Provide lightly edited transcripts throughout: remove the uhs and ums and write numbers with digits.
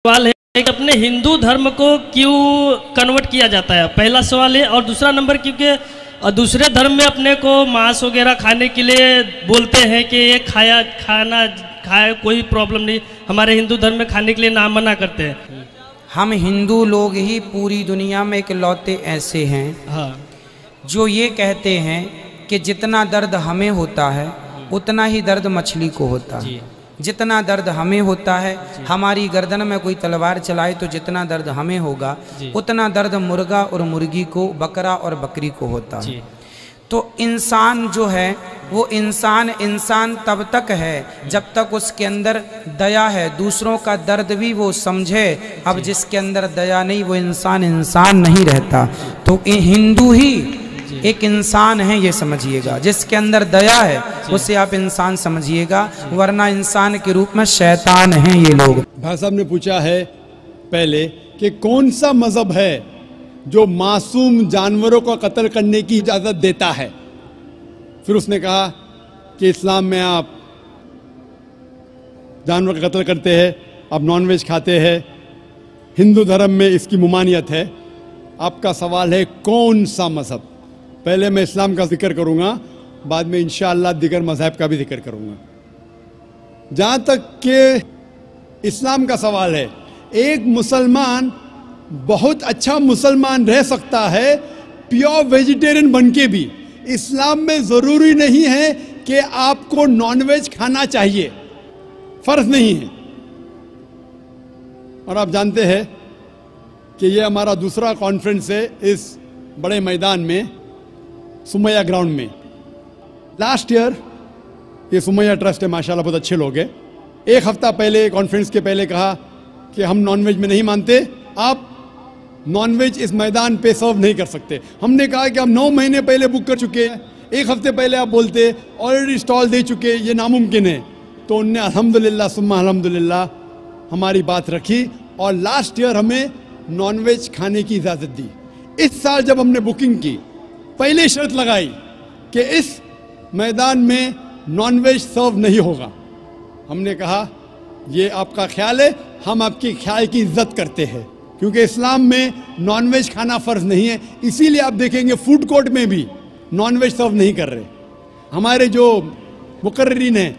सवाल है कि अपने हिंदू धर्म को क्यों कन्वर्ट किया जाता है, पहला सवाल है। और दूसरा नंबर, क्योंकि दूसरे धर्म में अपने को मांस वगैरह खाने के लिए बोलते हैं कि ये खाए कोई प्रॉब्लम नहीं, हमारे हिंदू धर्म में खाने के लिए ना मना करते हैं। हम हिंदू लोग ही पूरी दुनिया में इकलौते ऐसे हैं हाँ, जो ये कहते हैं कि जितना दर्द हमें होता है उतना ही दर्द मछली को होता है। जितना दर्द हमें होता है, हमारी गर्दन में कोई तलवार चलाए तो जितना दर्द हमें होगा उतना दर्द मुर्गा और मुर्गी को, बकरा और बकरी को होता है। तो इंसान जो है वो इंसान तब तक है जब तक उसके अंदर दया है, दूसरों का दर्द भी वो समझे। अब जिसके अंदर दया नहीं वो इंसान नहीं रहता। तो हिंदू ही एक इंसान है, ये समझिएगा। जिसके अंदर दया है उसे आप इंसान समझिएगा, वरना इंसान के रूप में शैतान हैं ये लोग। भाई साहब ने पूछा है पहले कि कौन सा मजहब है जो मासूम जानवरों को कत्ल करने की इजाज़त देता है। फिर उसने कहा कि इस्लाम में आप जानवर का कत्ल करते हैं, आप नॉनवेज खाते हैं, हिंदू धर्म में इसकी मुमानियत है। आपका सवाल है कौन सा मजहब। पहले मैं इस्लाम का जिक्र करूंगा, बाद में इंशाअल्लाह दिगर मजहब का भी जिक्र करूंगा। जहां तक कि इस्लाम का सवाल है, एक मुसलमान बहुत अच्छा मुसलमान रह सकता है प्योर वेजिटेरियन बन के भी। इस्लाम में ज़रूरी नहीं है कि आपको नॉनवेज खाना चाहिए, फ़र्ज नहीं है। और आप जानते हैं कि ये हमारा दूसरा कॉन्फ्रेंस है इस बड़े मैदान में, सुमैया ग्राउंड में। लास्ट ईयर ये सुमैया ट्रस्ट है, माशाल्लाह बहुत अच्छे लोग हैं। एक हफ्ता पहले कॉन्फ्रेंस के पहले कहा कि हम नॉनवेज में नहीं मानते, आप नॉनवेज इस मैदान पे सर्व नहीं कर सकते। हमने कहा कि हम 9 महीने पहले बुक कर चुके हैं, एक हफ्ते पहले आप बोलते ऑलरेडी स्टॉल दे चुके, ये नामुमकिन है। तो उनने अल्हम्दुलिल्लाह सुम्मा अल्हम्दुलिल्लाह हमारी बात रखी और लास्ट ईयर हमें नॉनवेज खाने की इजाज़त दी। इस साल जब हमने बुकिंग की, पहले शर्त लगाई कि इस मैदान में नॉनवेज सर्व नहीं होगा। हमने कहा ये आपका ख्याल है, हम आपके ख्याल की इज्जत करते हैं, क्योंकि इस्लाम में नॉनवेज खाना फ़र्ज नहीं है। इसीलिए आप देखेंगे फूड कोर्ट में भी नॉनवेज सर्व नहीं कर रहे। हमारे जो मुकर्रिरीन हैं,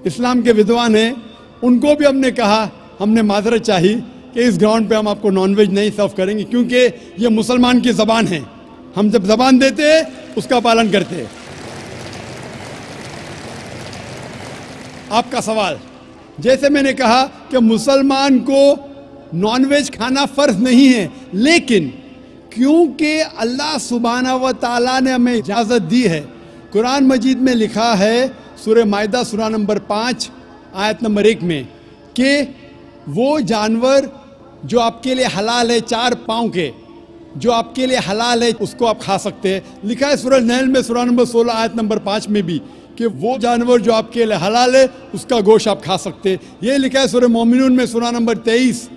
इस्लाम के विद्वान हैं, उनको भी हमने कहा, हमने माजरत चाही कि इस ग्राउंड पे हम आपको नॉनवेज नहीं सर्व करेंगे, क्योंकि ये मुसलमान की ज़बान है। हम जब ज़बान देते हैं उसका पालन करते हैं। आपका सवाल, जैसे मैंने कहा कि मुसलमान को नॉनवेज खाना फ़र्ज नहीं है, लेकिन क्योंकि अल्लाह सुब्हानहू व तआला ने हमें इजाज़त दी है, कुरान मजीद में लिखा है सूरह माइदा सूरा नंबर 5 आयत नंबर 1 में कि वो जानवर जो आपके लिए हलाल है, 4 पाँव के जो आपके लिए हलाल है, उसको आप खा सकते हैं। लिखा है सूरह नहल में सूरा नंबर 16 आयत नंबर 5 में भी कि वो जानवर जो आपके लिए हलाल है उसका गोश्त आप खा सकते हैं। ये लिखा है सूरह मोमिनून में सूरा नंबर 23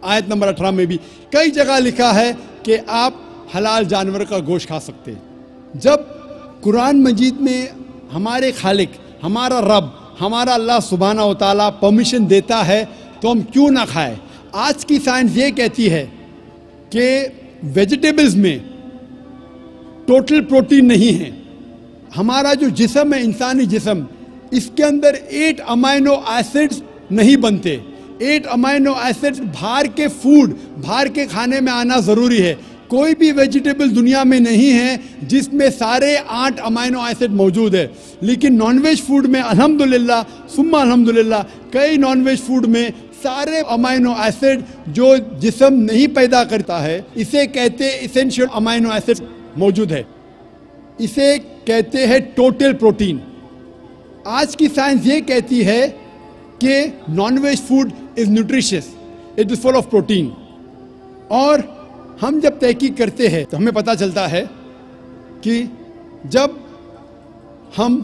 आयत नंबर 18 में भी। कई जगह लिखा है कि आप हलाल जानवर का गोश्त खा सकते हैं। जब कुरान मजीद में हमारे खालिक, हमारा रब, हमारा अल्लाह सुब्हानहू व तआला परमिशन देता है तो हम क्यों ना खाएं। आज की साइंस ये कहती है कि वेजिटेबल्स में टोटल प्रोटीन नहीं है। हमारा जो जिस्म है, इंसानी जिस्म, इसके अंदर 8 अमाइनो एसिड्स नहीं बनते। 8 अमाइनो एसिड्स बाहर के फूड, बाहर के खाने में आना ज़रूरी है। कोई भी वेजिटेबल दुनिया में नहीं है जिसमें सारे 8 अमाइनो एसिड मौजूद है। लेकिन नॉनवेज फूड में अल्हम्दुलिल्लाह सुम्मा अल्हम्दुलिल्लाह कई नॉनवेज फूड में सारे अमाइनो एसिड जो जिस्म नहीं पैदा करता है, इसे कहते हैं इसेंशियल अमाइनो एसिड मौजूद है। इसे कहते हैं टोटल प्रोटीन। आज की साइंस ये कहती है कि nonveg food is nutritious, it is full of protein. और हम जब तहकीक करते हैं तो हमें पता चलता है कि जब हम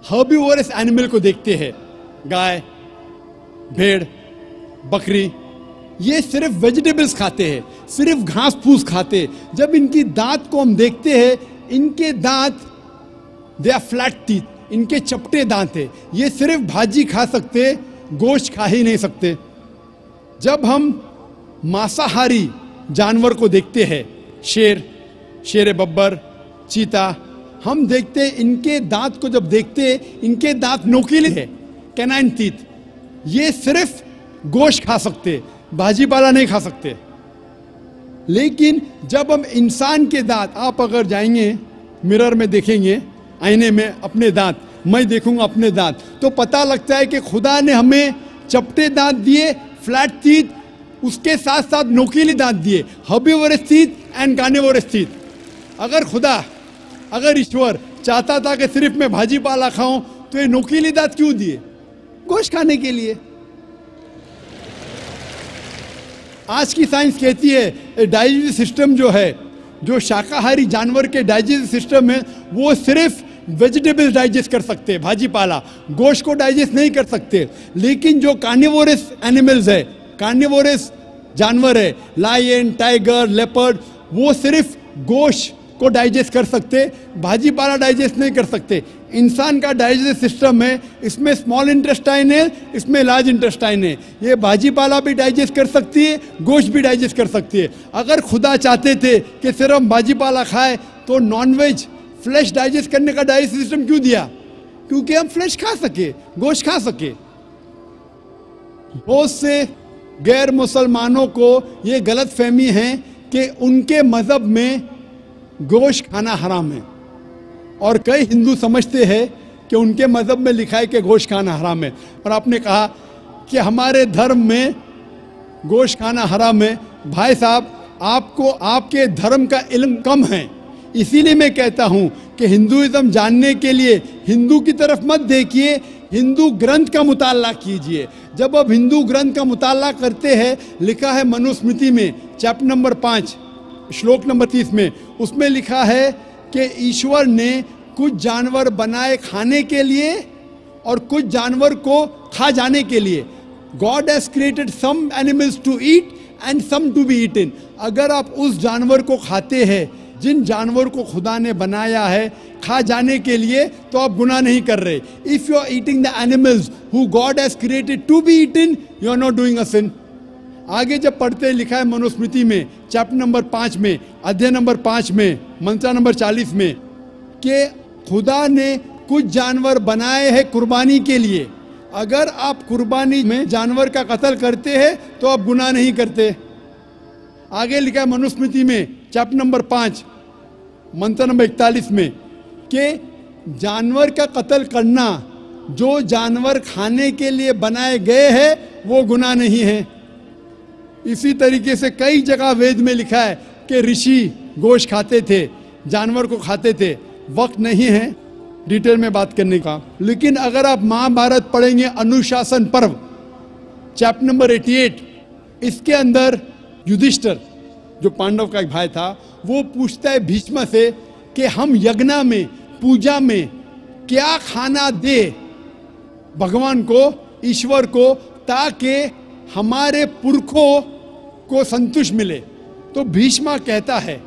हर्बीवोरस एनिमल को देखते हैं, गाय, भेड़, बकरी, ये सिर्फ वेजिटेबल्स खाते हैं, सिर्फ घास फूस खाते हैं। जब इनकी दांत को हम देखते हैं, इनके दांत दे आर फ्लैट टीथ, इनके चपटे दांत है। ये सिर्फ भाजी खा सकते, गोश्त खा ही नहीं सकते। जब हम मांसाहारी जानवर को देखते हैं, शेर बब्बर, चीता, हम देखते हैं इनके दांत को जब देखते हैं, इनके दांत नोकीले हैं, कैनाइन टीथ। ये सिर्फ गोश्त खा सकते, भाजी पाला नहीं खा सकते। लेकिन जब हम इंसान के दांत, आप अगर जाएंगे मिरर में देखेंगे, आईने में अपने दांत, मैं देखूंगा अपने दांत, तो पता लगता है कि खुदा ने हमें चपटे दांत दिए, फ्लैट टीथ, उसके साथ साथ नोकीले दांत दिए, herbivores teeth and carnivorous teeth. अगर ईश्वर चाहता था कि सिर्फ मैं भाजी पाला खाऊं, तो ये नोकीले दांत क्यों दिए? गोश्त खाने के लिए। आज की साइंस कहती है डाइजेस्टिव सिस्टम जो है, जो शाकाहारी जानवर के डाइजेस्टिव सिस्टम है, वो सिर्फ वेजिटेबल्स डाइजेस्ट कर सकते हैं, भाजी पाला, गोश्त को डाइजेस्ट नहीं कर सकते। लेकिन जो कार्निवोरस एनिमल्स है, कार्निवोरस जानवर है, लायन, टाइगर, लेपर्ड, वो सिर्फ गोश्त को डाइजेस्ट कर सकते, भाजी पाला डाइजेस्ट नहीं कर सकते। इंसान का डाइजेस्टिव सिस्टम है, इसमें स्मॉल इंटेस्टाइन है, इसमें लार्ज इंटेस्टाइन है। ये भाजी पाला भी डाइजेस्ट कर सकती है, गोश्त भी डाइजेस्ट कर सकती है। अगर खुदा चाहते थे कि सिर्फ हम भाजी पाला खाए, तो नॉनवेज फ्लैश डाइजेस्ट करने का डाइजेस्टिव सिस्टम क्यों दिया? क्योंकि हम फ्लैश खा सके, गोश्त खा सके। बहुत से गैर मुसलमानों को ये गलत फहमी है कि उनके मजहब में गोश्त खाना हराम है, और कई हिंदू समझते हैं कि उनके मजहब में लिखा है कि गोश्त खाना हराम है। और आपने कहा कि हमारे धर्म में गोश्त खाना हराम है। भाई साहब, आपको आपके धर्म का इल्म कम है, इसीलिए मैं कहता हूं कि हिंदुइज्म जानने के लिए हिंदू की तरफ मत देखिए, हिंदू ग्रंथ का मुताला कीजिए। जब आप हिंदू ग्रंथ का मुताला करते हैं, लिखा है मनुस्मृति में चैप्टर नंबर 5 श्लोक नंबर 30 में, उसमें लिखा है कि ईश्वर ने कुछ जानवर बनाए खाने के लिए और कुछ जानवर को खा जाने के लिए। God has created some animals to eat and some to be eaten. अगर आप उस जानवर को खाते हैं जिन जानवर को खुदा ने बनाया है खा जाने के लिए, तो आप गुनाह नहीं कर रहे। If you are eating the animals who God has created to be eaten, you are not doing a sin. आगे जब पढ़ते लिखा है मनुस्मृति में चैप्टर नंबर 5 में, अध्याय नंबर 5 में, मंत्र नंबर 40 में, कि खुदा ने कुछ जानवर बनाए हैं कुर्बानी के लिए। अगर आप कुर्बानी में जानवर का कत्ल करते हैं तो आप गुनाह नहीं करते। आगे लिखा है मनुस्मृति में चैप्टर नंबर 5 मंत्र नंबर 41 में कि जानवर का कत्ल करना, जो जानवर खाने के लिए बनाए गए हैं, वो गुनाह नहीं है। इसी तरीके से कई जगह वेद में लिखा है कि ऋषि गोश्त खाते थे, जानवर को खाते थे। वक्त नहीं है डिटेल में बात करने का, लेकिन अगर आप महाभारत पढ़ेंगे अनुशासन पर्व चैप्टर नंबर 88, इसके अंदर युधिष्ठिर जो पांडव का एक भाई था, वो पूछता है भीष्म से कि हम यज्ञ में, पूजा में क्या खाना दे भगवान को, ईश्वर को, ताकि हमारे पुरखों को संतुष्ट मिले। तो भीष्म कहता है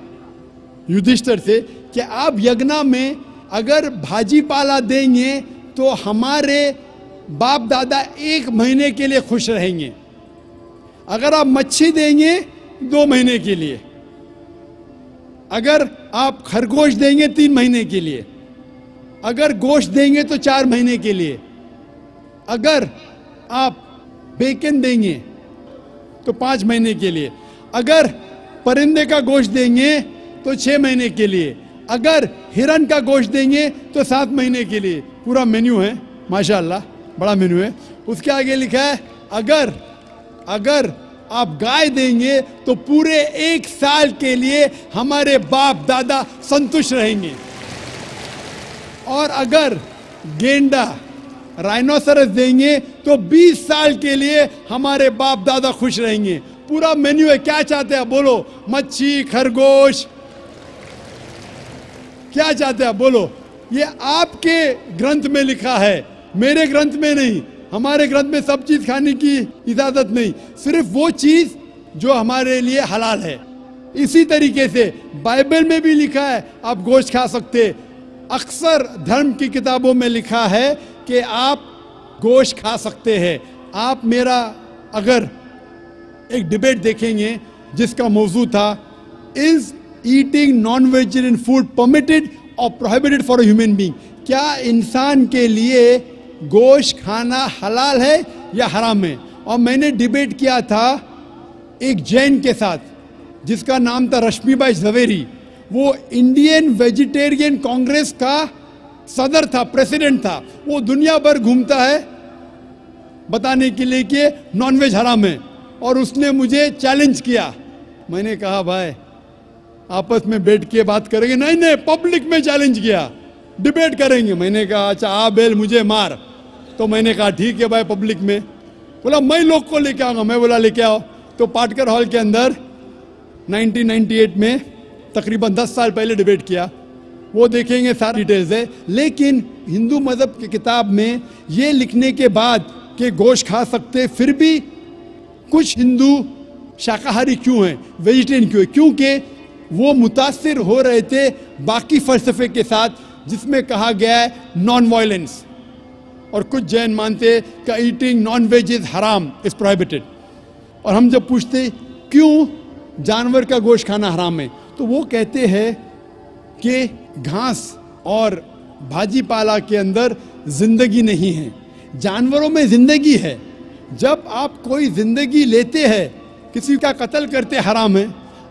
युधिष्ठिर से कि आप यज्ञ में अगर भाजी पाला देंगे तो हमारे बाप दादा 1 महीने के लिए खुश रहेंगे। अगर आप मच्छी देंगे 2 महीने के लिए, अगर आप खरगोश देंगे 3 महीने के लिए, अगर गोश्त देंगे तो 4 महीने के लिए, अगर आप बेकन देंगे तो 5 महीने के लिए, अगर परिंदे का गोश्त देंगे तो 6 महीने के लिए, अगर हिरन का गोश्त देंगे तो 7 महीने के लिए। पूरा मेन्यू है, माशाअल्लाह बड़ा मेन्यू है। उसके आगे लिखा है अगर आप गाय देंगे तो पूरे 1 साल के लिए हमारे बाप दादा संतुष्ट रहेंगे, और अगर गेंडा राइनोसरस देंगे तो 20 साल के लिए हमारे बाप दादा खुश रहेंगे। पूरा मेन्यू है। क्या चाहते हैं बोलो? मच्छी, खरगोश, क्या चाहते हैं बोलो? ये आपके ग्रंथ में लिखा है, मेरे ग्रंथ में नहीं। हमारे ग्रंथ में सब चीज खाने की इजाजत नहीं, सिर्फ वो चीज जो हमारे लिए हलाल है। इसी तरीके से बाइबल में भी लिखा है आप गोश्त खा सकते। अक्सर धर्म की किताबों में लिखा है कि आप गोश्त खा सकते हैं। आप मेरा अगर एक डिबेट देखेंगे जिसका मौजू था, is eating non vegetarian food permitted और prohibited for a human being? क्या इंसान के लिए गोश्त खाना हलाल है या हराम है? और मैंने डिबेट किया था एक जैन के साथ जिसका नाम था रश्मिबाई झवेरी। वो इंडियन वेजिटेरियन कांग्रेस का सदर था, प्रेसिडेंट था। वो दुनिया भर घूमता है बताने के लिए कि नॉनवेज हराम है, और उसने मुझे चैलेंज किया। मैंने कहा भाई आपस में बैठ के बात करेंगे। नहीं नहीं, पब्लिक में चैलेंज किया, डिबेट करेंगे। मैंने कहा अच्छा आ बेल मुझे मार। तो मैंने कहा ठीक है भाई, पब्लिक में। बोला मैं लोग को लेके आऊंगा। मैं बोला लेके आओ। तो पाटकर हॉल के अंदर 1998 में तकरीबन 10 साल पहले डिबेट किया। वो देखेंगे, सारी डिटेल्स है। लेकिन हिंदू मज़हब की किताब में ये लिखने के बाद कि गोश्त खा सकते, फिर भी कुछ हिंदू शाकाहारी क्यों हैं, वेजिटेरियन क्यों है? क्योंकि वो मुतासिर हो रहे थे बाकी फ़लसफ़े के साथ जिसमें कहा गया है नॉन वायलेंस। और कुछ जैन मानते कि ईटिंग नॉन वेज इज़ हराम, इज़ प्रोहिबिटेड। और हम जब पूछते क्यों जानवर का गोश्त खाना हराम है, तो वो कहते हैं कि घास और भाजी पाला के अंदर जिंदगी नहीं है, जानवरों में जिंदगी है। जब आप कोई जिंदगी लेते हैं, किसी का कत्ल करते हराम है।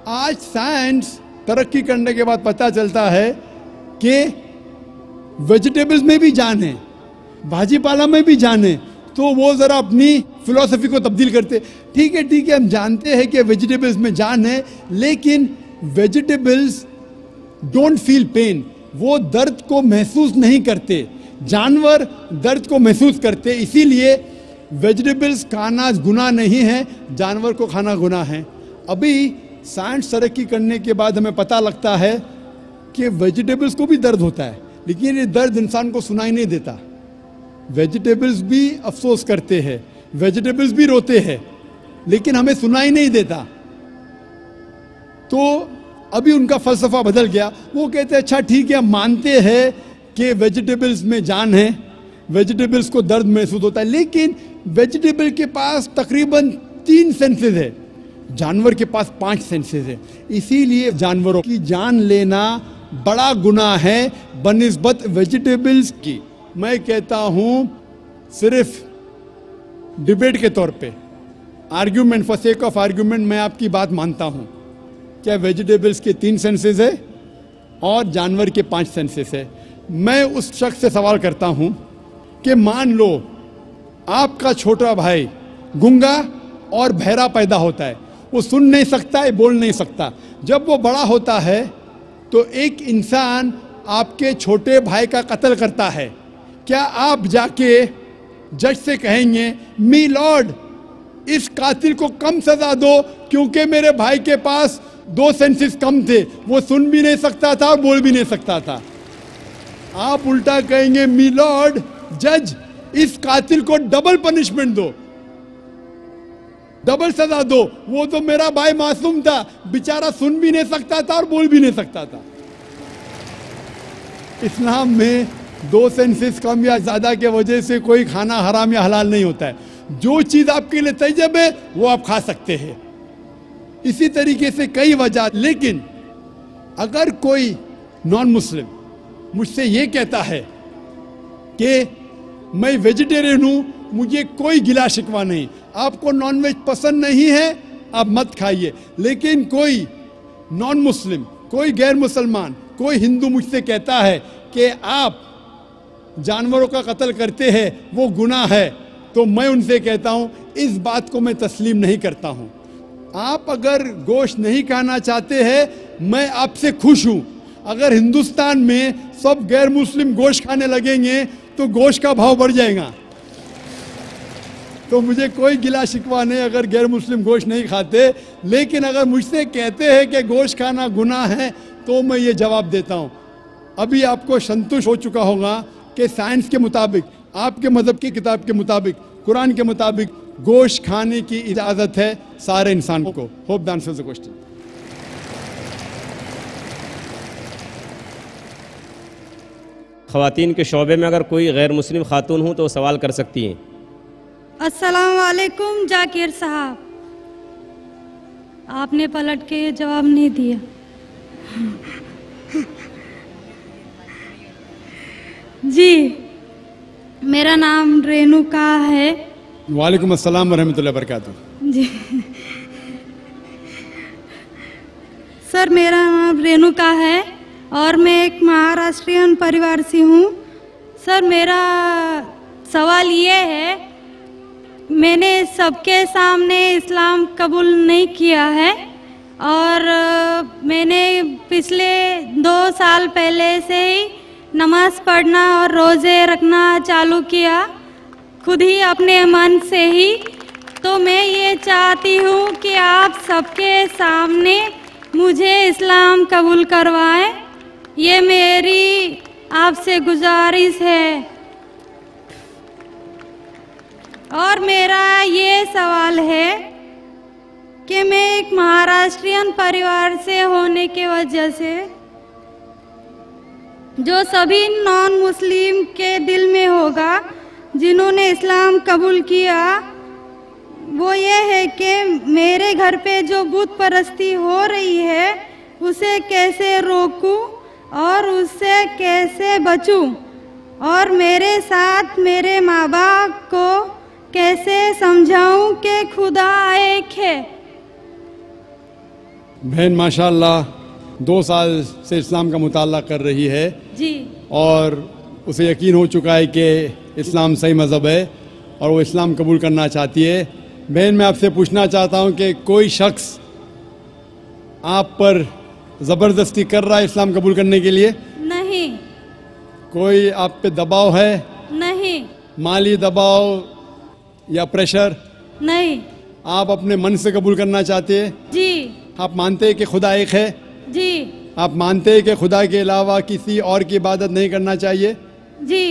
आज साइंस तरक्की करने के बाद पता चलता है कि वेजिटेबल्स में भी जान है, भाजी पाला में भी जान है। तो वो ज़रा अपनी फिलॉसफी को तब्दील करते। ठीक है हम जानते हैं कि वेजिटेबल्स में जान है, लेकिन वेजिटेबल्स डोंट फील पेन, वो दर्द को महसूस नहीं करते। जानवर दर्द को महसूस करते, इसीलिए वेजिटेबल्स खाना गुनाह नहीं है, जानवर को खाना गुनाह है। अभी साइंस तरक्की करने के बाद हमें पता लगता है कि वेजिटेबल्स को भी दर्द होता है, लेकिन ये दर्द इंसान को सुनाई नहीं देता। वेजिटेबल्स भी अफसोस करते हैं, वेजिटेबल्स भी रोते हैं, लेकिन हमें सुनाई नहीं देता। तो अभी उनका फलसफा बदल गया। वो कहते हैं अच्छा ठीक है, हम मानते हैं कि वेजिटेबल्स में जान है, वेजिटेबल्स को दर्द महसूस होता है, लेकिन वेजिटेबल के पास तकरीबन 3 सेंसेस है, जानवर के पास 5 सेंसेस है। इसीलिए जानवरों की जान लेना बड़ा गुनाह है बनिस्बत वेजिटेबल्स की। मैं कहता हूँ सिर्फ डिबेट के तौर पे, argument, for sake of argument, मैं आपकी बात मानता हूँ क्या वेजिटेबल्स के 3 सेंसेस है और जानवर के 5 सेंसेस है। मैं उस शख्स से सवाल करता हूँ कि मान लो आपका छोटा भाई गूंगा और बहरा पैदा होता है, वो सुन नहीं सकता है, बोल नहीं सकता। जब वो बड़ा होता है तो एक इंसान आपके छोटे भाई का कत्ल करता है, क्या आप जाके जज से कहेंगे मी लॉर्ड इस कातिल को कम सजा दो क्योंकि मेरे भाई के पास 2 सेंसेस कम थे, वो सुन भी नहीं सकता था और बोल भी नहीं सकता था? आप उल्टा कहेंगे मी लॉर्ड जज इस कातिल को डबल पनिशमेंट दो, डबल सजा दो, वो तो मेरा भाई मासूम था, बेचारा सुन भी नहीं सकता था और बोल भी नहीं सकता था। इस्लाम में 2 सेंसेस कम या ज्यादा के वजह से कोई खाना हराम या हलाल नहीं होता है। जो चीज आपके लिए तैयब है वो आप खा सकते हैं। इसी तरीके से कई वजह। लेकिन अगर कोई नॉन मुस्लिम मुझसे ये कहता है कि मैं वेजिटेरियन हूं, मुझे कोई गिला शिकवा नहीं, आपको नॉनवेज पसंद नहीं है आप मत खाइए, लेकिन कोई नॉन मुस्लिम, कोई गैर मुसलमान, कोई हिंदू मुझसे कहता है कि आप जानवरों का कत्ल करते हैं वो गुनाह है, तो मैं उनसे कहता हूं इस बात को मैं तस्लीम नहीं करता हूं। आप अगर गोश्त नहीं खाना चाहते हैं, मैं आपसे खुश हूं। अगर हिंदुस्तान में सब गैर मुस्लिम गोश्त खाने लगेंगे तो गोश्त का भाव बढ़ जाएगा। तो मुझे कोई गिला शिकवा नहीं अगर गैर मुस्लिम गोश्त नहीं खाते, लेकिन अगर मुझसे कहते हैं कि गोश्त खाना गुनाह है तो मैं ये जवाब देता हूँ। अभी आपको संतुष्ट हो चुका होगा कि साइंस के मुताबिक, आपके मज़हब की किताब के मुताबिक, कुरान के मुताबिक गोश्त खाने की इजाज़त है सारे इंसान को। Hope the answer the question. ख़वातीन के शोबे में अगर कोई गैर मुस्लिम खातून हो तो सवाल कर सकती हैं। अस्सलाम वालेकुम जाकिर साहब, आपने पलट के जवाब नहीं दिया। जी, मेरा नाम रेणुका है। वालेकुम अस्सलाम वरहमतुल्लाहि वबरकातुहू। जी सर, मेरा नाम रेणुका है और मैं एक महाराष्ट्रियन परिवार से हूँ। सर, मेरा सवाल ये है, मैंने सबके सामने इस्लाम कबूल नहीं किया है और मैंने पिछले 2 साल पहले से ही नमाज़ पढ़ना और रोज़े रखना चालू किया, खुद ही अपने मन से ही। तो मैं ये चाहती हूँ कि आप सबके सामने मुझे इस्लाम कबूल करवाएं, ये मेरी आपसे गुजारिश है। और मेरा ये सवाल है कि मैं एक महाराष्ट्रियन परिवार से होने की वजह से जो सभी नॉन मुस्लिम के दिल में होगा जिन्होंने इस्लाम कबूल किया, वो ये है कि मेरे घर पे जो बुत परस्ती हो रही है उसे कैसे रोकूं और उससे कैसे बचूं, और मेरे साथ मेरे माँ बाप को कैसे समझाऊं कि खुदा एक है। बहन माशाल्लाह 2 साल से इस्लाम का मुताला कर रही है जी, और उसे यकीन हो चुका है कि इस्लाम सही मज़हब है और वो इस्लाम कबूल करना चाहती है। बहन, मैं आपसे पूछना चाहता हूँ कि कोई शख्स आप पर ज़बरदस्ती कर रहा है इस्लाम कबूल करने के लिए? नहीं। कोई आप पे दबाव है? नहीं। माली दबाव या प्रेशर? नहीं। आप अपने मन से कबूल करना चाहते हैं? जी। आप मानते हैं कि खुदा एक है? जी। आप मानते हैं कि खुदा के अलावा किसी और की इबादत नहीं करना चाहिए? जी।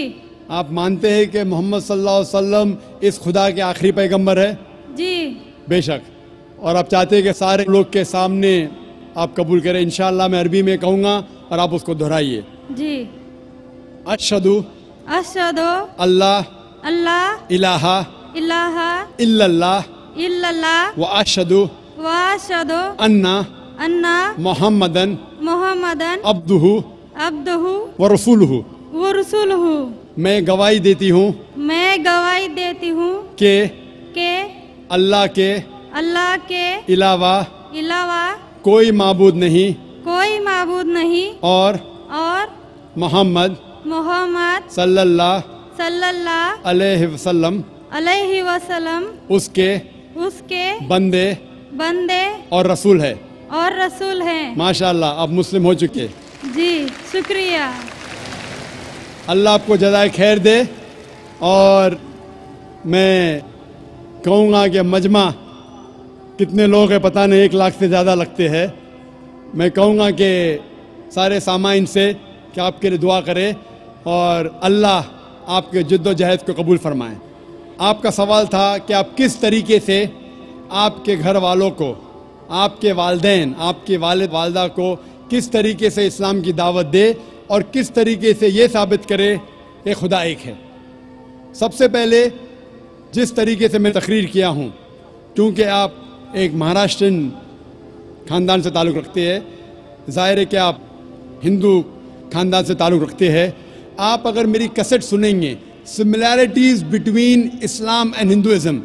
आप मानते हैं कि मोहम्मद सल्लल्लाहु अलैहि वसल्लम इस खुदा के आखिरी पैगंबर है? जी। बेशक। और आप चाहते हैं कि सारे लोग के सामने आप कबूल करें? इंशाअल्लाह मैं अरबी में कहूँगा और आप उसको दोहराइए। जी। अशहदु अशहदु अल्लाह अल्लाह इलाहा इलाहा इल्लल्लाह इल्लल्लाह व अशहदु व अशहदु अन्ना अन्ना मुहम्मदन मुहम्मदन अब्दुहु अब्दुहु व रसूलुहु। व रसूलुहु। मैं गवाही देती हूँ मैं गवाही देती हूँ कि अल्लाह के अलावा कोई माबूद नहीं और मोहम्मद सल्लल्लाहु अलैहि वसल्लम उसके बंदे और रसूल है। माशाअल्लाह, आप मुस्लिम हो चुके। जी, शुक्रिया। अल्लाह आपको जज़ाए खैर दे। और मैं कहूँगा कि मजमा कितने लोग हैं पता नहीं, 1 लाख से ज़्यादा लगते हैं। मैं कहूँगा कि सारे सामाइन से कि आपके लिए दुआ करें और अल्लाह आपके जद्दोजहद को कबूल फरमाएं। आपका सवाल था कि आप किस तरीके से आपके घर वालों को, आपके वालिदैन, आपके वालिद वालदा को किस तरीके से इस्लाम की दावत दे और किस तरीके से ये साबित करे कि खुदा एक है। सबसे पहले जिस तरीके से मैं तकरीर किया हूँ, क्योंकि आप एक महाराष्ट्रियन ख़ानदान से ताल्लुक़ रखते हैं, ज़ाहिर है कि आप हिंदू ख़ानदान से ताल्लुक़ रखते हैं। आप अगर मेरी कैसेट सुनेंगे, similarities between Islam and Hinduism,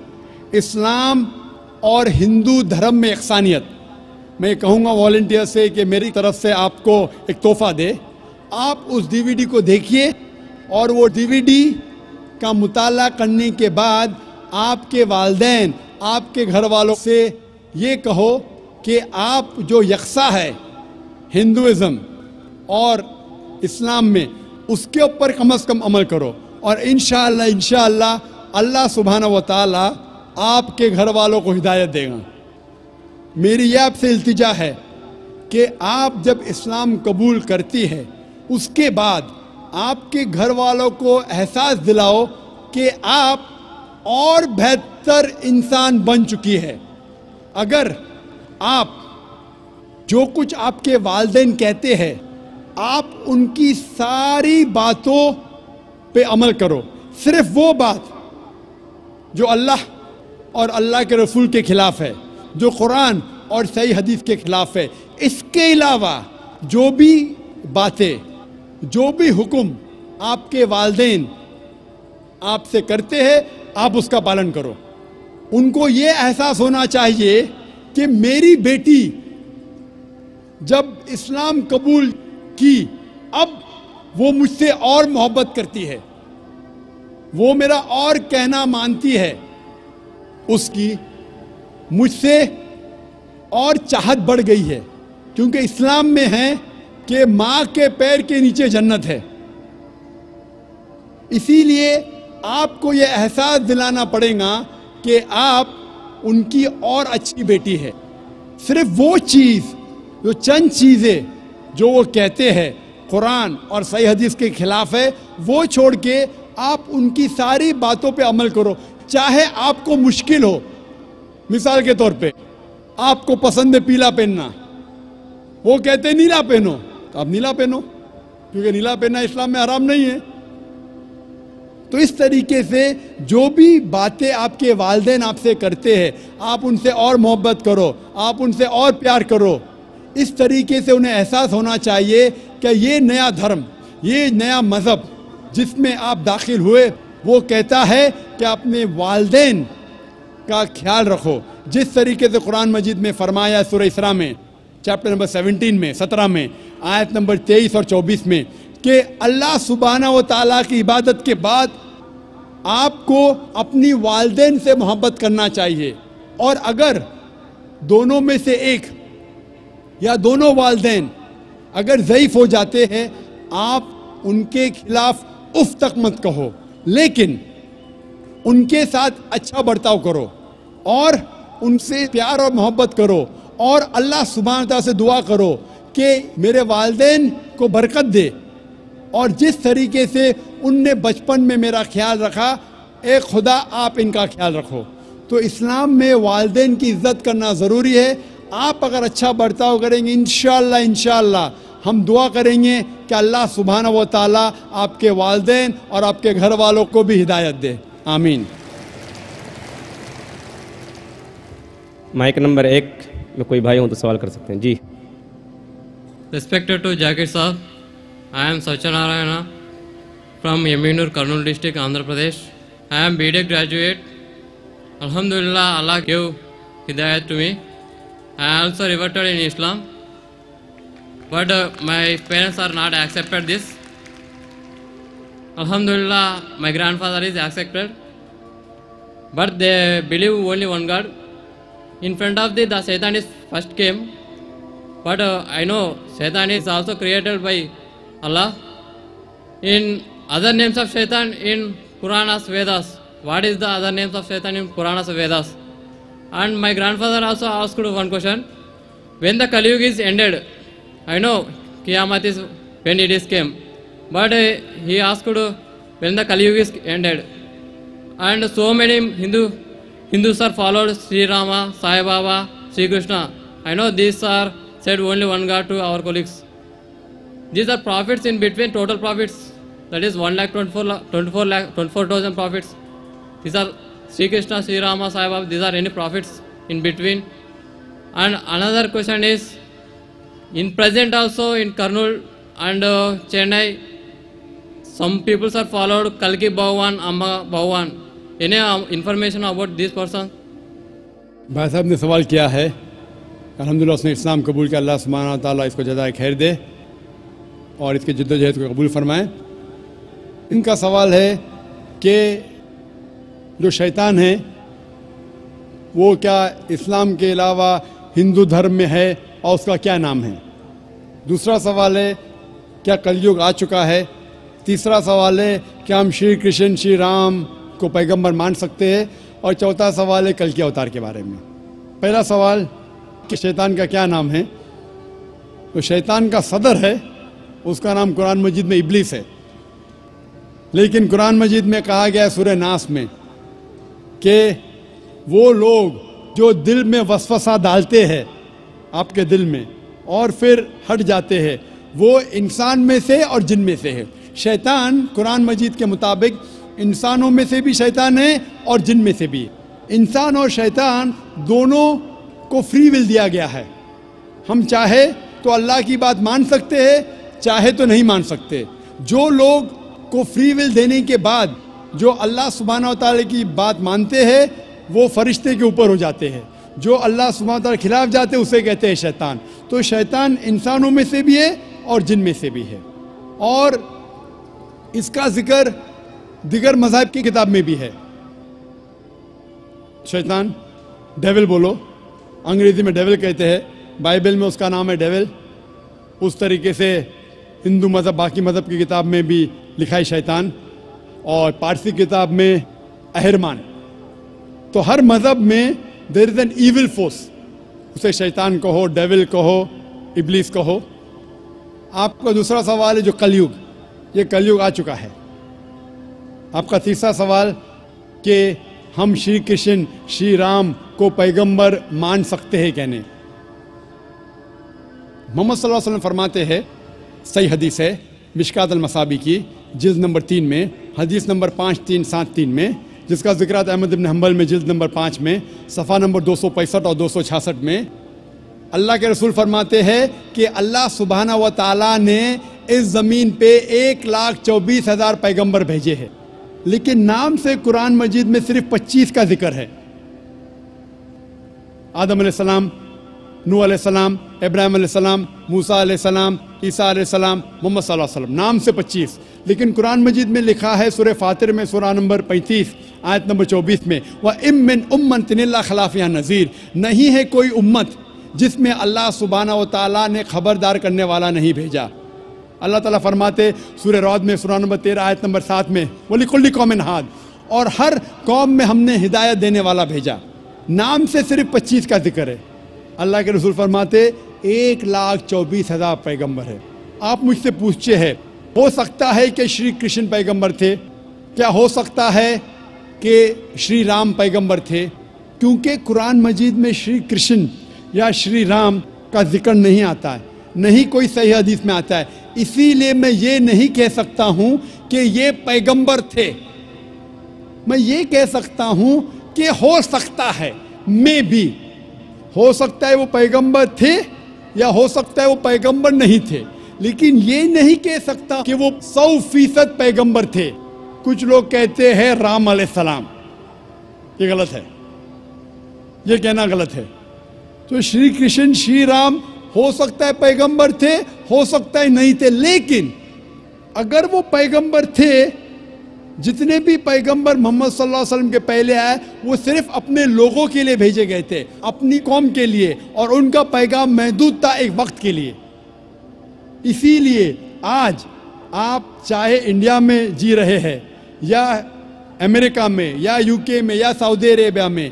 Islam और हिंदू धर्म में यकसानियत, मैं कहूँगा वॉलंटियर से कि मेरी तरफ से आपको एक तोहफ़ा दे। आप उस डीवीडी को देखिए और वो डीवीडी का मुताला करने के बाद आपके वालिदैन, आपके घर वालों से ये कहो कि आप जो यकसा है हिंदुइज़म और इस्लाम में, उसके ऊपर कम से कम अमल करो और इंशाअल्लाह अल्लाह सुब्हानहू व तआला आपके घर वालों को हिदायत देगा। मेरी यह आपसे इल्तिजा है कि आप जब इस्लाम कबूल करती है उसके बाद आपके घर वालों को एहसास दिलाओ कि आप और बेहतर इंसान बन चुकी है। अगर आप जो कुछ आपके वालिदैन कहते हैं, आप उनकी सारी बातों पे अमल करो, सिर्फ वो बात जो अल्लाह और अल्लाह के रसूल के खिलाफ है, जो कुरान और सही हदीस के खिलाफ है। इसके अलावा जो भी बातें, जो भी हुक्म आपके वालिदैन आपसे करते हैं, आप उसका पालन करो। उनको ये एहसास होना चाहिए कि मेरी बेटी जब इस्लाम कबूल की, अब वो मुझसे और मोहब्बत करती है, वो मेरा और कहना मानती है, उसकी मुझसे और चाहत बढ़ गई है। क्योंकि इस्लाम में है कि माँ के पैर के नीचे जन्नत है। इसीलिए आपको ये एहसास दिलाना पड़ेगा कि आप उनकी और अच्छी बेटी है। सिर्फ वो चीज़, जो चंद चीज़ें जो वो कहते हैं कुरान और सही हदीस के खिलाफ है, वो छोड़ के आप उनकी सारी बातों पे अमल करो। चाहे आपको मुश्किल हो, मिसाल के तौर पे आपको पसंद है पीला पहनना, वो कहते हैं नीला पहनो, तो आप नीला पहनो, क्योंकि नीला पहनना इस्लाम में हराम नहीं है। तो इस तरीके से जो भी बातें आपके वालिदैन आपसे करते हैं, आप उनसे और मोहब्बत करो, आप उनसे और प्यार करो। इस तरीके से उन्हें एहसास होना चाहिए कि ये नया धर्म, ये नया मज़हब जिसमें आप दाखिल हुए, वो कहता है कि अपने वालिदैन का ख्याल रखो। जिस तरीके से कुरान मजीद में फरमाया सूरह इसरा में चैप्टर नंबर 17 में आयत नंबर 23 और 24 में कि अल्लाह सुब्हाना व तआला की इबादत के बाद आपको अपनी वालिदैन से मोहब्बत करना चाहिए। और अगर दोनों में से एक या दोनों वालिदैन अगर ज़ईफ़ हो जाते हैं, आप उनके खिलाफ उफ तक मत कहो, लेकिन उनके साथ अच्छा बर्ताव करो और उनसे प्यार और मोहब्बत करो और अल्लाह सुब्हानहू तआला से दुआ करो कि मेरे वालिदैन को बरकत दे। और जिस तरीके से उनने बचपन में मेरा ख्याल रखा, ए खुदा आप इनका ख्याल रखो। तो इस्लाम में वालिदैन की इज़्ज़त करना ज़रूरी है। आप अगर अच्छा बर्ताव करेंगे, इंशाअल्लाह हम दुआ करेंगे कि अल्लाह सुब्हानहू व तआला आपके वालिदैन और आपके घर वालों को भी हिदायत दे। आमीन। माइक नंबर 1 में कोई भाई हो तो सवाल कर सकते हैं जी। Respected to Jakir Saab, I am Satyanarayana from Yeminur, Kurnool district, Andhra Pradesh. I am BTech graduate. Alhamdulillah, Allah gave hidayat to me. I also reverted in Islam, but my parents are not accepted this. Alhamdulillah, my grandfather is accepted, but they believe only one God. In front of the Satan is first came, but I know Satan is also created by Allah. In other names of Satan in Puranas, Vedas, what is the other names of Satan in Puranas, Vedas? And my grandfather also asked one question: when the Kali Yuga is ended, I know Qiyamah is when it is came, but he asked when the Kali Yuga is ended. And so many Hindus are followed Sri Rama, Sai Baba, Sri Krishna. I know these are said only one God to our colleagues. These are prophets in between, total prophets, that is 1,24,000 prophets. These are Sri Krishna, Sri Rama, Sai Baba, these are any prophets in between. And another question is, in present also in Kurnool and Chennai, some people are followed Kalki Bhagwan, Amma Bhagwan. Any information about this person? भाई साहब ने सवाल किया है, अल्हम्दुलिल्लाह उसने इस्लाम कबूल किया। अल्लाह सुब्हानहू तआला इसको जज़ाए खैर दे और इसके जद्दोजहद को कबूल फरमाए। इनका सवाल है कि जो शैतान है वो क्या इस्लाम के अलावा हिंदू धर्म में है और उसका क्या नाम है। दूसरा सवाल है क्या कलयुग आ चुका है। तीसरा सवाल है क्या हम श्री कृष्ण श्री राम को पैगंबर मान सकते हैं। और चौथा सवाल है कल के अवतार के बारे में। पहला सवाल कि शैतान का क्या नाम है, तो शैतान का सदर है, उसका नाम कुरान मजीद में इब्लीस है। लेकिन कुरान मजीद में कहा गया सूरह नास में कि वो लोग जो दिल में वसवसा डालते हैं आपके दिल में और फिर हट जाते हैं, वो इंसान में से और जिन में से है। शैतान कुरान मजीद के मुताबिक इंसानों में से भी शैतान है और जिन में से भी। इंसान और शैतान दोनों को फ्री विल दिया गया है। हम चाहे तो अल्लाह की बात मान सकते हैं, चाहे तो नहीं मान सकते। जो लोग को फ्री विल देने के बाद जो अल्लाह सुब्हानहू व तआला की बात मानते हैं वो फरिश्ते के ऊपर हो जाते हैं। जो अल्लाह सुब्हानहू व तआला के खिलाफ जाते हैं उसे कहते हैं शैतान। तो शैतान इंसानों में से भी है और जिन में से भी है, और इसका जिक्र दिगर मज़हब की किताब में भी है। शैतान, डेविल बोलो, अंग्रेजी में डेविल कहते हैं, बाइबल में उसका नाम है डेविल। उस तरीके से हिंदू मज़हब, बाकी मज़हब की किताब में भी लिखा है शैतान, और पारसी किताब में अहरमान। तो हर मज़हब में there is an evil force, उसे शैतान कहो, डेविल कहो, इब्लीस कहो। आपका दूसरा सवाल है जो कलयुग, ये कलयुग आ चुका है। आपका तीसरा सवाल कि हम श्री कृष्ण, श्री राम को पैगंबर मान सकते हैं क्या नहीं। मोहम्मद सल्लल्लाहु अलैहि वसल्लम फरमाते हैं, सही हदीस है मिशकात अल-मसाबी की जिल्द नंबर 3 में, हदीस नंबर 5373 में, जिसका जिक्र अहमद इब्न हंबल में जिल्द नंबर 5 में, सफ़ा नंबर 265 और 266 में। अल्लाह के रसूल फरमाते हैं कि अल्लाह सुब्हानहू व तआला ने इस ज़मीन पे 1,24,000 पैगंबर भेजे हैं, लेकिन नाम से कुरान मजीद में सिर्फ 25 का जिक्र है। आदम अलैहिस्सलाम, नूह अलैहिस्सलाम, इब्राहिम अलैहिस्सलाम, मूसा अलैहिस्सलाम, ईसा अलैहिस्सलाम, मोहम्मद सल्लल्लाहु अलैहि वसल्लम, नाम से 25। लेकिन कुरान मजीद में लिखा है सूरह फातिर में सूरह नंबर 35 आयत नंबर 24 में, व इम मिन उम्मतिन इल्ला खला फ़ीहा नज़ीर, नहीं है कोई उम्मत जिसमें अल्लाह सुब्हानहू व तआला ने खबरदार करने वाला नहीं भेजा। अल्लाह ताला फरमाते सूरह रौद में सूरह नंबर 13 आयत नंबर 7 में, वलिकुल्लि कौमिन हाद, और हर कौम में हमने हिदायत देने वाला भेजा। नाम से सिर्फ 25 का जिक्र है। अल्लाह के रसूल फरमाते 1,24,000 पैगंबर है। आप मुझसे पूछते हैं, हो सकता है कि श्री कृष्ण पैगंबर थे, क्या हो सकता है कि श्री राम पैगंबर थे? क्योंकि कुरान मजीद में श्री कृष्ण या श्री राम का जिक्र नहीं आता है, नहीं कोई सही हदीस में आता है। इसीलिए मैं ये नहीं कह सकता हूँ कि ये पैगंबर थे। मैं ये कह सकता हूँ कि हो सकता है, में भी हो सकता है वो पैगंबर थे या हो सकता है वो पैगंबर नहीं थे, लेकिन ये नहीं कह सकता कि वो 100% पैगंबर थे। कुछ लोग कहते हैं राम अलैहिस्सलाम, ये गलत है, ये कहना गलत है। तो श्री कृष्ण, श्री राम हो सकता है पैगंबर थे, हो सकता है नहीं थे, लेकिन अगर वो पैगंबर थे, जितने भी पैगंबर मोहम्मद सल्लल्लाहु अलैहि वसल्लम के पहले आए वो सिर्फ अपने लोगों के लिए भेजे गए थे, अपनी कौम के लिए, और उनका पैगाम महदूद था एक वक्त के लिए। इसीलिए आज आप चाहे इंडिया में जी रहे हैं या अमेरिका में या यूके में या सऊदी अरेबिया में,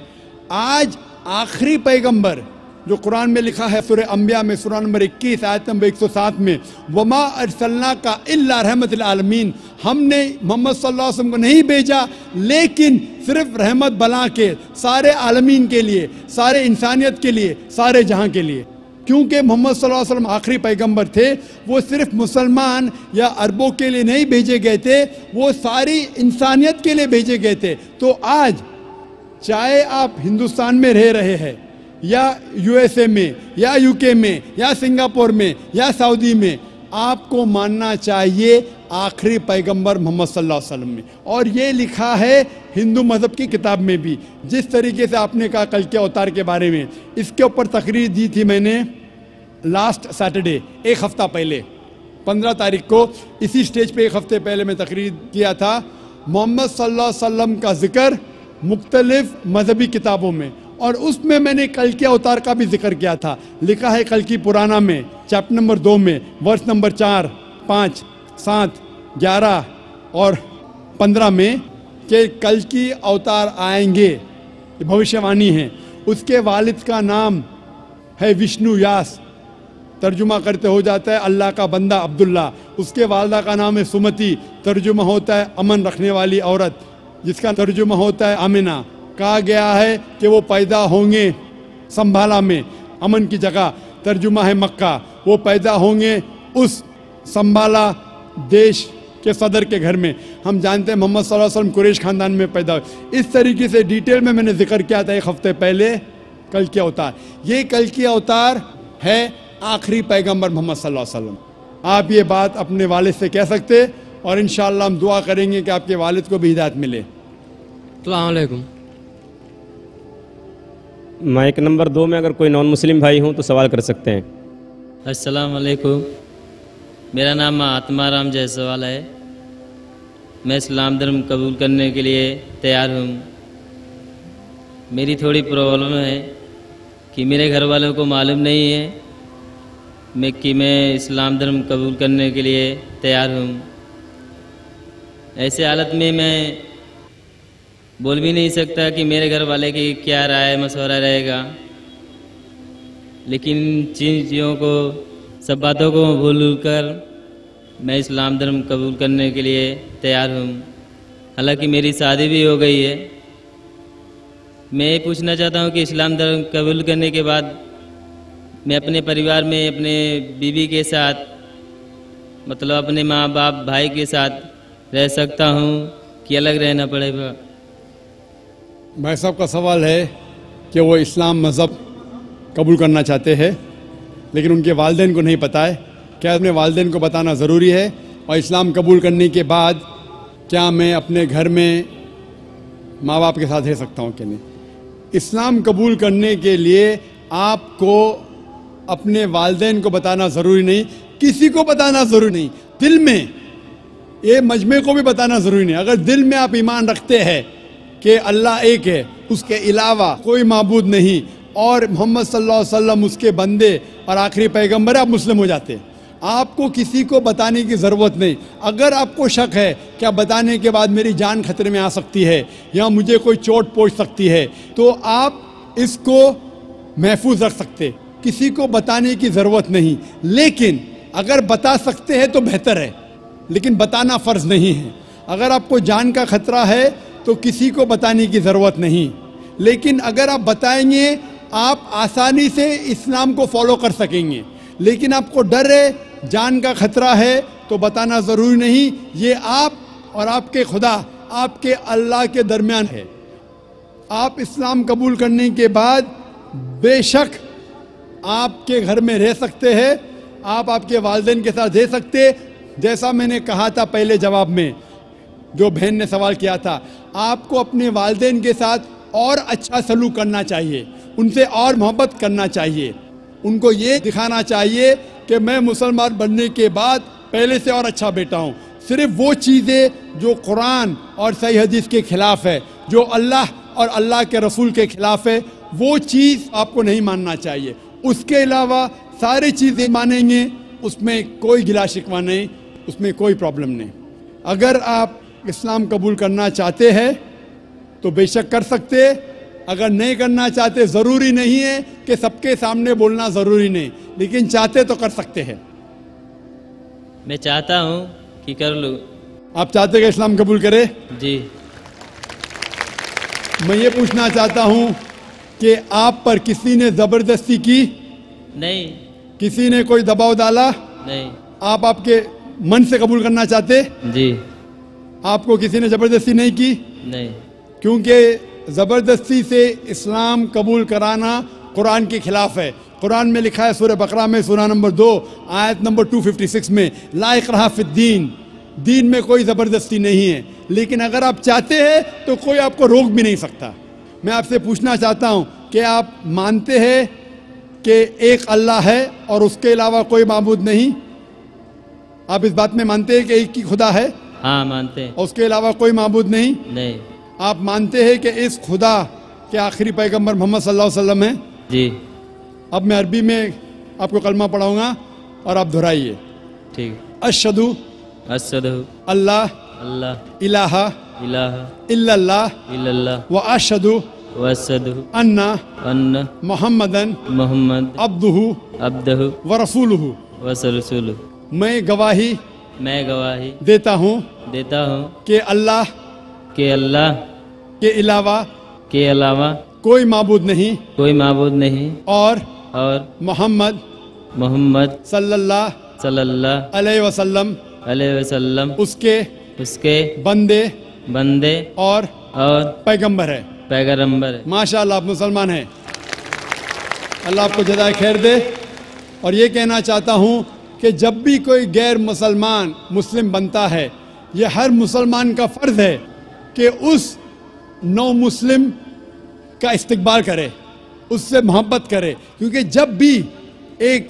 आज आखिरी पैगंबर जो कुरान में लिखा है सूरह अंबिया में सूरह नंबर 21 आयत नंबर 107 में, वमा अरसलना का इल्ला रहमतुल आलमीन, हमने मोहम्मद सल्लल्लाहु अलैहि वसल्लम को नहीं भेजा लेकिन सिर्फ रहमत बना के सारे आलमीन के लिए, सारे इंसानियत के लिए, सारे जहां के लिए। क्योंकि मोहम्मद सल्लल्लाहु अलैहि वसल्लम आखिरी पैगंबर थे, वो सिर्फ मुसलमान या अरबों के लिए नहीं भेजे गए थे, वो सारी इंसानियत के लिए भेजे गए थे। तो आज चाहे आप हिंदुस्तान में रह रहे हैं या यूएसए में या यूके में या सिंगापुर में या सऊदी में, आपको मानना चाहिए आखिरी पैगंबर मोहम्मद सल्लल्लाहु अलैहि वसल्लम में। और ये लिखा है हिंदू मज़हब की किताब में भी। जिस तरीके से आपने कहा कल के अवतार के बारे में, इसके ऊपर तकरीर दी थी मैंने लास्ट सैटरडे, एक हफ़्ता पहले 15 तारीख को इसी स्टेज पे एक हफ़्ते पहले मैं तकरीर किया था। मोहम्मद सल्लल्लाहु अलैहि वसल्लम का जिक्र मुख्तलिफ मजहबी किताबों में, और उसमें मैंने कल के अवतार का भी जिक्र किया था। लिखा है कल की पुराना में चैप्टर नंबर 2 में वर्ष नंबर 4, 5, 7, 11 और 15 में कि कल की अवतार आएंगे, भविष्यवाणी है। उसके वालिद का नाम है विष्णु यास, तर्जुमा करते हो जाता है अल्लाह का बंदा अब्दुल्ला। उसके वालदा का नाम है सुमति, तर्जुमा होता है अमन रखने वाली औरत, जिसका तर्जुमा होता है आमिना। कहा गया है कि वो पैदा होंगे संभाला में, अमन की जगह, तर्जुमा है मक्का। वो पैदा होंगे उस संभाला देश के सदर के घर में। हम जानते हैं मोहम्मद सल्लल्लाहु अलैहि वसल्लम कुरैश खानदान में पैदा हुए। इस तरीके से डिटेल में मैंने जिक्र किया था एक हफ्ते पहले कल की अवतार। ये कल की अवतार है आखिरी पैगंबर मोहम्मद सल्लल्लाहु अलैहि वसल्लम। आप ये बात अपने वालिद से कह सकते और इंशाअल्लाह हम दुआ करेंगे कि आपके वालिद को भी हिदायत मिले। अस्सलाम वालेकुम। माइक नंबर 2 में अगर कोई नॉन मुस्लिम भाई हों तो सवाल कर सकते हैं। अस्सलाम वालेकुम। मेरा नाम आत्माराम जायसवाल है। मैं इस्लाम धर्म कबूल करने के लिए तैयार हूँ। मेरी थोड़ी प्रॉब्लम है कि मेरे घर वालों को मालूम नहीं है मैं इस्लाम धर्म कबूल करने के लिए तैयार हूँ। ऐसे हालत में मैं बोल भी नहीं सकता कि मेरे घर वाले की क्या राय मशवरा रहेगा, लेकिन चीज़ों को सब बातों को भूल कर मैं इस्लाम धर्म कबूल करने के लिए तैयार हूँ। हालांकि मेरी शादी भी हो गई है। मैं ये पूछना चाहता हूँ कि इस्लाम धर्म कबूल करने के बाद मैं अपने परिवार में अपने बीवी के साथ मतलब अपने माँ बाप भाई के साथ रह सकता हूँ कि अलग रहना पड़ेगा? भाई साहब का सवाल है कि वो इस्लाम मज़हब कबूल करना चाहते हैं लेकिन उनके वालिदैन को नहीं पता है। क्या अपने वालिदैन को बताना ज़रूरी है? और इस्लाम कबूल करने के बाद क्या मैं अपने घर में माँ बाप के साथ रह सकता हूँ कि नहीं? इस्लाम कबूल करने के लिए आपको अपने वालिदैन को बताना ज़रूरी नहीं, किसी को बताना ज़रूरी नहीं। दिल में ये मजमे को भी बताना ज़रूरी नहीं। अगर दिल में आप ईमान रखते हैं कि अल्लाह एक है, उसके अलावा कोई माबूद नहीं और मोहम्मद सल्लल्लाहु अलैहि वसल्लम उसके बंदे और आखिरी पैगंबर है, आप मुस्लिम हो जाते हैं। आपको किसी को बताने की ज़रूरत नहीं। अगर आपको शक है क्या बताने के बाद मेरी जान खतरे में आ सकती है या मुझे कोई चोट पहुंच सकती है, तो आप इसको महफूज रख सकते, किसी को बताने की ज़रूरत नहीं। लेकिन अगर बता सकते हैं तो बेहतर है, लेकिन बताना फ़र्ज़ नहीं है। अगर आपको जान का खतरा है तो किसी को बताने की ज़रूरत नहीं। लेकिन अगर आप बताएंगे आप आसानी से इस्लाम को फॉलो कर सकेंगे। लेकिन आपको डर है, जान का खतरा है, तो बताना ज़रूरी नहीं। ये आप और आपके खुदा, आपके अल्लाह के दरमियान है। आप इस्लाम कबूल करने के बाद बेशक आपके घर में रह सकते हैं, आप आपके वालिदैन के साथ रह सकते। जैसा मैंने कहा था पहले जवाब में, जो बहन ने सवाल किया था, आपको अपने वालिदैन के साथ और अच्छा सलूक करना चाहिए, उनसे और मोहब्बत करना चाहिए। उनको ये दिखाना चाहिए कि मैं मुसलमान बनने के बाद पहले से और अच्छा बेटा हूँ। सिर्फ वो चीज़ें जो कुरान और सही हदीस के ख़िलाफ़ है, जो अल्लाह और अल्लाह के रसूल के ख़िलाफ़ है, वो चीज़ आपको नहीं मानना चाहिए। उसके अलावा सारी चीज़ें मानेंगे, उसमें कोई गिला शिकवा नहीं, उसमें कोई प्रॉब्लम नहीं। अगर आप इस्लाम कबूल करना चाहते हैं तो बेशक कर सकते। अगर नहीं करना चाहते, ज़रूरी नहीं है कि सबके सामने बोलना ज़रूरी नहीं, लेकिन चाहते तो कर सकते हैं। मैं चाहता हूँ कि कर लूँ। आप चाहते कि इस्लाम कबूल करें? जी। मैं ये पूछना चाहता हूँ कि आप पर किसी ने ज़बरदस्ती की? नहीं। किसी ने कोई दबाव डाला? नहीं। आप आपके मन से कबूल करना चाहते? जी। आपको किसी ने ज़बरदस्ती नहीं की? नहीं। क्योंकि ज़बरदस्ती से इस्लाम कबूल कराना कुरान के ख़िलाफ़ है। कुरान में लिखा है सूरह बकरा में सूरह नंबर 2 आयत नंबर 256 में, ला इकराह फिद्दीन, दीन में कोई ज़बरदस्ती नहीं है। लेकिन अगर आप चाहते हैं तो कोई आपको रोक भी नहीं सकता। मैं आपसे पूछना चाहता हूँ कि आप मानते हैं कि एक अल्लाह है और उसके अलावा कोई माबूद नहीं? आप इस बात में मानते हैं कि एक ही खुदा है? हाँ, मानते हैं। और उसके अलावा कोई माबूद नहीं? नहीं। आप मानते हैं कि इस खुदा के आखिरी पैगंबर मोहम्मद सल्लल्लाहु अलैहि वसल्लम हैं? जी। अब मैं अरबी में आपको कलमा पढ़ाऊंगा और आप दोहराइए। ठीक। अशहदु अल्लाह अल्लाह इलाहा इल्लल्लाह व अशहदु अन्ना मुहम्मदन अब्दुहु व रसूलुहु। मैं गवाही देता हूँ कि अल्लाह के अलावा कोई माबूद नहीं और मोहम्मद सल्लल्लाहु अलैहि वसल्लम उसके बंदे और पैगंबर है। माशाअल्लाह, आप मुसलमान हैं। अल्लाह आपको जज़ाए खैर दे। और ये कहना चाहता हूँ कि जब भी कोई गैर मुसलमान मुस्लिम बनता है, ये हर मुसलमान का फ़र्ज़ है कि उस नौ मुस्लिम का इस्तकबाल करे, उससे मोहब्बत करे, क्योंकि जब भी एक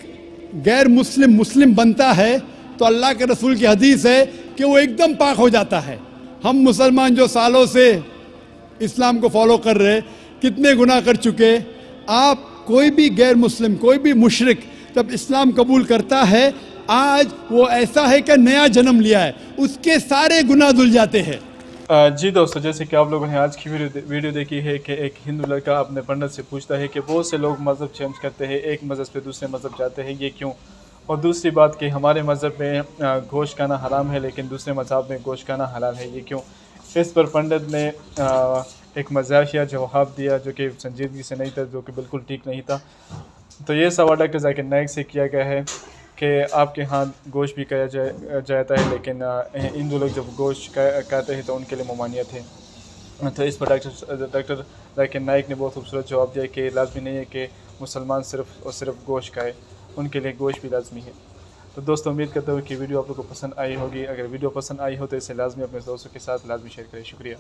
गैर मुस्लिम मुस्लिम बनता है तो अल्लाह के रसूल की हदीस है कि वो एकदम पाक हो जाता है। हम मुसलमान जो सालों से इस्लाम को फॉलो कर रहे, कितने गुनाह कर चुके। आप कोई भी गैर मुस्लिम, कोई भी मुशरिक जब इस्लाम कबूल करता है, आज वो ऐसा है कि नया जन्म लिया है, उसके सारे गुनाह धुल जाते हैं। जी दोस्तों, जैसे कि आप लोगों ने आज की वीडियो देखी है कि एक हिंदू लड़का अपने पंडित से पूछता है कि बहुत से लोग मज़हब चेंज करते हैं, एक मज़हब से दूसरे मज़हब जाते हैं, ये क्यों। और दूसरी बात कि हमारे मज़हब में गोश्त खाना हराम है लेकिन दूसरे मज़हब में गोश्त खाना हलाल है, ये क्यों। इस पर पंडित ने एक मज़ाहिया जवाब दिया जो कि संजीदगी से नहीं था, जो कि बिल्कुल ठीक नहीं था। तो ये सवाल डॉक्टर जाकिर नाइक से किया गया है कि आपके यहाँ गोश्त भी खाया जाता है लेकिन हिंदू लोग जब गोश्त खाते हैं तो उनके लिए ममानियत है। तो इस पर डॉक्टर जाकिर नाइक ने बहुत खूबसूरत जवाब दिया कि लाजमी नहीं है कि मुसलमान सिर्फ़ और सिर्फ गोश्त खाए, उनके लिए गोश्त भी लाजमी है। तो दोस्तों, उम्मीद करता हूँ कि वीडियो आप लोगों को पसंद आई होगी। अगर वीडियो पसंद आई हो तो इसे लाजमी अपने दोस्तों के साथ लाजमी शेयर करें। शुक्रिया।